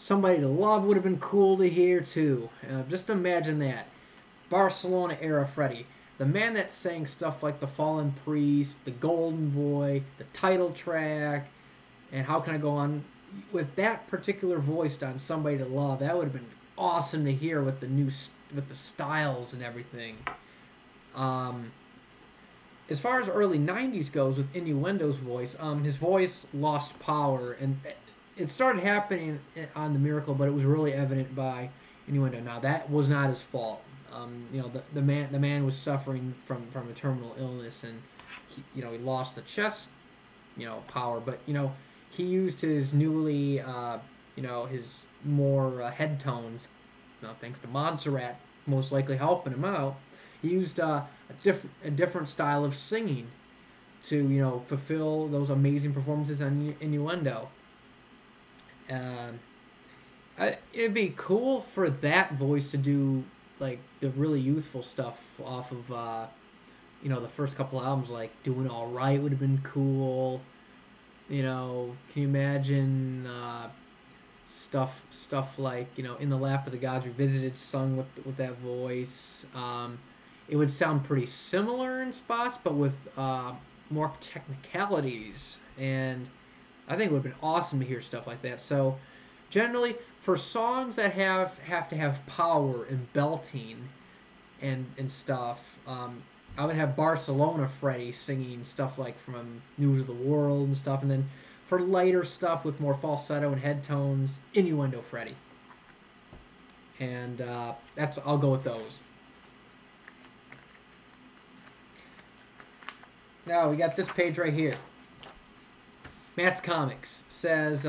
S1: Somebody to Love would have been cool to hear too. Just imagine that. Barcelona era Freddie. The man that sang stuff like The Fallen Priest, The Golden Boy, the title track, and How Can I Go On? With that particular voice on Somebody to Love, that would have been awesome to hear with the styles and everything. As far as early 90s goes with Innuendo's voice, his voice lost power, and it started happening on The Miracle, but it was really evident by Innuendo. Now, that was not his fault. The man was suffering from a terminal illness, and he lost the chest, power, but he used his newly, his more head tones, thanks to Montserrat most likely helping him out. He used a different style of singing to fulfill those amazing performances on Innuendo. It'd be cool for that voice to do like the really youthful stuff off of the first couple albums, like Doing All Right would have been cool. Can you imagine stuff like In the Lap of the Gods Revisited, sung with that voice? It would sound pretty similar in spots, but with more technicalities, and I think it would have been awesome to hear stuff like that. So generally, for songs that have to have power and belting and stuff, I would have Barcelona Freddie singing stuff like from News of the World and stuff, and then for lighter stuff with more falsetto and head tones, Innuendo Freddie. And I'll go with those. Now we got this page right here. Matt's Comics says,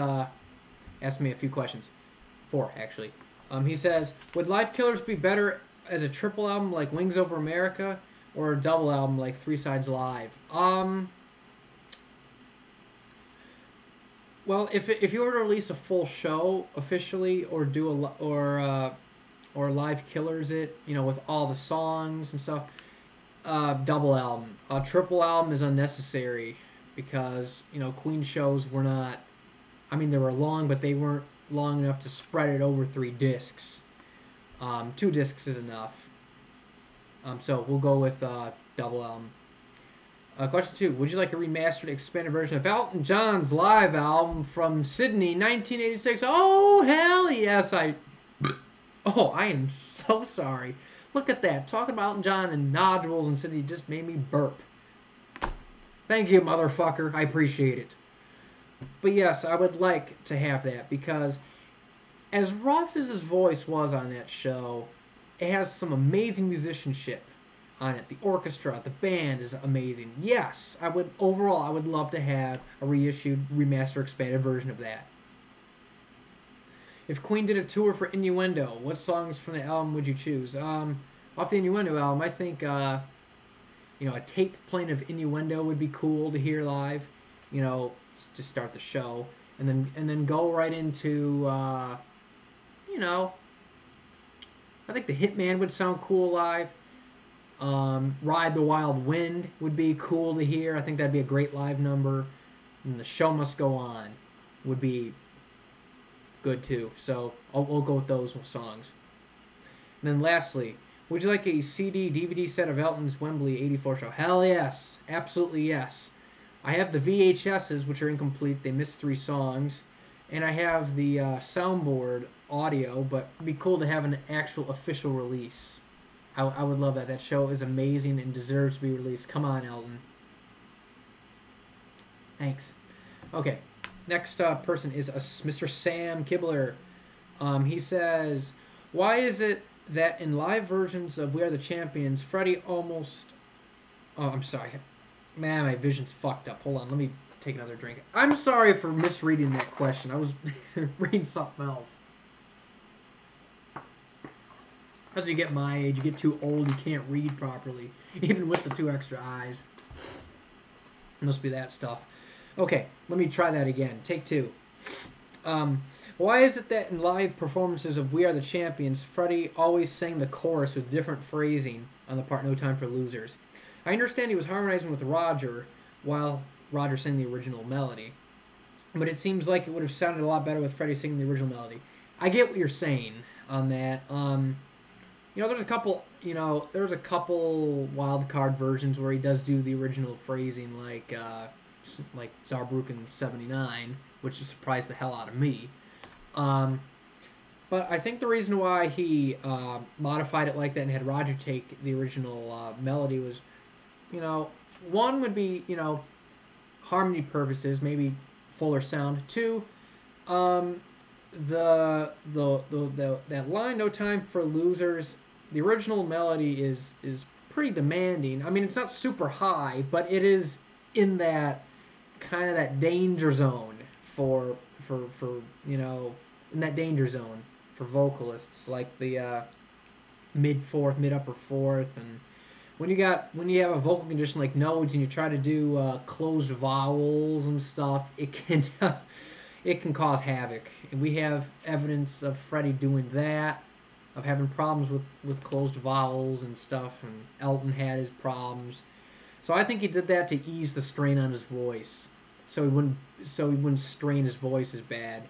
S1: asked me a few questions. 4 actually. He says, would Live Killers be better as a triple album like Wings Over America, or a double album like Three Sides Live? Well, if you were to release a full show officially, or do or Live Killers it, with all the songs and stuff, double album. A triple album is unnecessary because Queen shows were not. I mean, they were long, but they weren't long enough to spread it over 3 discs. 2 discs is enough. So we'll go with double album. Question 2. Would you like a remastered, expanded version of Elton John's live album from Sydney, 1986? Oh, hell yes, Oh, I am so sorry. Look at that. Talking about Elton John and nodules in Sydney just made me burp. Thank you, motherfucker. I appreciate it. But yes, I would like to have that because as rough as his voice was on that show, it has some amazing musicianship on it. The orchestra, the band is amazing. Yes, I would love to have a reissued, remastered, expanded version of that. If Queen did a tour for Innuendo, what songs from the album would you choose? Off the Innuendo album, I think a tape playing of Innuendo would be cool to hear live. To start the show, and then go right into I think the Hitman would sound cool live. Ride the Wild Wind would be cool to hear. I think that'd be a great live number. And The Show Must Go On would be good too. So we'll go with those songs. And then lastly, would you like a CD, DVD set of Elton's Wembley '84 show? Hell yes. Absolutely yes. I have the VHSs, which are incomplete. They missed 3 songs. And I have the soundboard audio, but it'd be cool to have an actual official release. I would love that. That show is amazing and deserves to be released. Come on, Elton. Thanks. Okay. Next person is Mr. Sam Kibler. He says, why is it that in live versions of We Are the Champions, Freddie almost... Oh, I'm sorry. Man, my vision's fucked up. Hold on. Let me take another drink. I'm sorry for misreading that question. I was reading something else. As you get my age, you get too old, you can't read properly, even with the 2 extra eyes. It must be that stuff. Okay, let me try that again. Take 2. Why is it that in live performances of We Are the Champions, Freddie always sang the chorus with different phrasing on the part No Time for Losers? I understand he was harmonizing with Roger while Roger sang the original melody, but it seems like it would have sounded a lot better with Freddie singing the original melody. I get what you're saying on that. There's a couple wild card versions where he does do the original phrasing, like Saarbrücken '79, which surprised the hell out of me. But I think the reason why he modified it like that and had Roger take the original melody was, one would be, harmony purposes, maybe fuller sound. 2, that line "No Time for Losers," the original melody is pretty demanding. I mean, it's not super high, but it is in that kind of that danger zone for in that danger zone for vocalists, like the mid fourth, mid upper fourth, and when you have a vocal condition like nodes and you try to do closed vowels and stuff, it can it can cause havoc. And we have evidence of Freddie doing that, of having problems with closed vowels and stuff, and Elton had his problems. So I think he did that to ease the strain on his voice, so he wouldn't strain his voice as bad.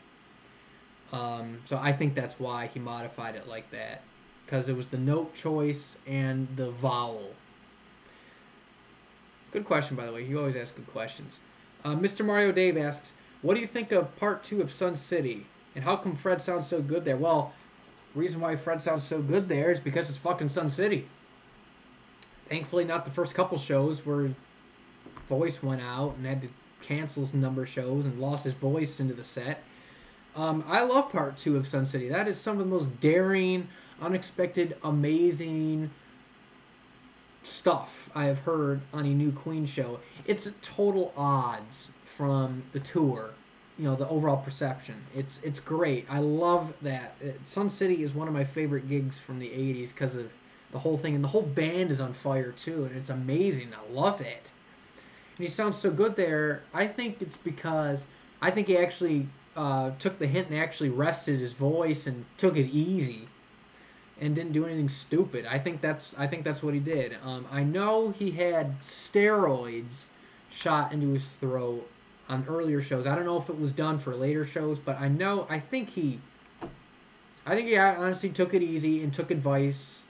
S1: So I think that's why he modified it like that, because it was the note choice and the vowel. Good question, by the way. You always ask good questions. Mr. Mario Dave asks, what do you think of part 2 of Sun City? And how come Fred sounds so good there? Well, the reason why Fred sounds so good there is because it's fucking Sun City. Thankfully, not the first couple shows where his voice went out and had to cancel some number of shows and lost his voice into the set. I love part 2 of Sun City. That is some of the most daring, unexpected, amazing stuff I have heard on a new Queen show. It's total odds from the tour, the overall perception. It's great. I love that. Sun City is one of my favorite gigs from the 80s because of the whole thing, and the whole band is on fire too, and it's amazing. I love it. And he sounds so good there. I think it's because I think he actually took the hint and actually rested his voice and took it easy and didn't do anything stupid. I think that's what he did. I know he had steroids shot into his throat on earlier shows. I don't know if it was done for later shows, but I think he honestly took it easy and took advice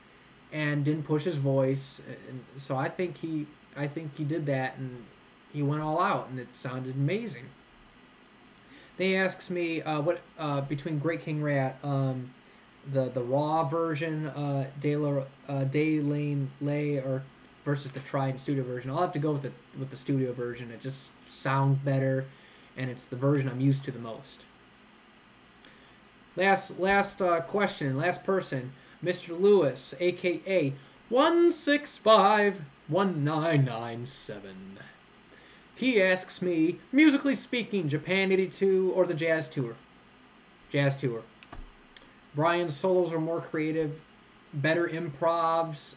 S1: and didn't push his voice. And so I think he did that, and he went all out, and it sounded amazing. Then he asks me what between Great King Rat, the raw version, De Lane Lay, or versus the tried studio version. I'll have to go with the studio version. It just sounds better, and it's the version I'm used to the most. Last question, last person, Mr. Lewis, aka 1651997. He asks me, musically speaking, Japan 82 or the Jazz Tour? Jazz Tour. Brian's solos are more creative, better improvs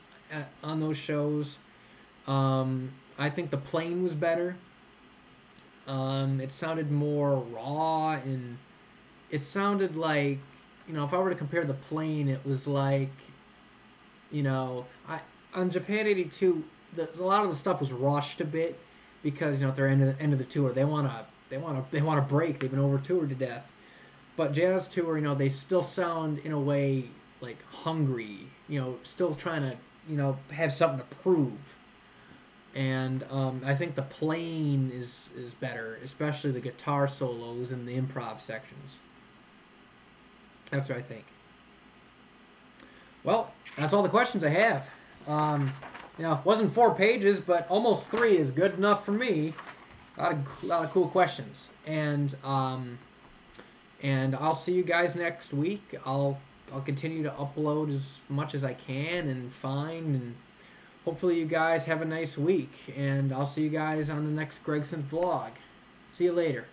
S1: on those shows. I think the Plane was better. It sounded more raw, and it sounded like, if I were to compare the Plane, it was like, on Japan 82, a lot of the stuff was rushed a bit because at their end of the tour they want to break. They've been over toured to death. But Jazz Tour, they still sound in a way like hungry, still trying to have something to prove. And I think the Plane is better, especially the guitar solos and the improv sections. That's what I think. Well, that's all the questions I have. It wasn't 4 pages, but almost 3 is good enough for me. A lot of cool questions. And I'll see you guys next week. I'll continue to upload as much as I can and find, and hopefully you guys have a nice week. And I'll see you guys on the next GregsynthVlog. See you later.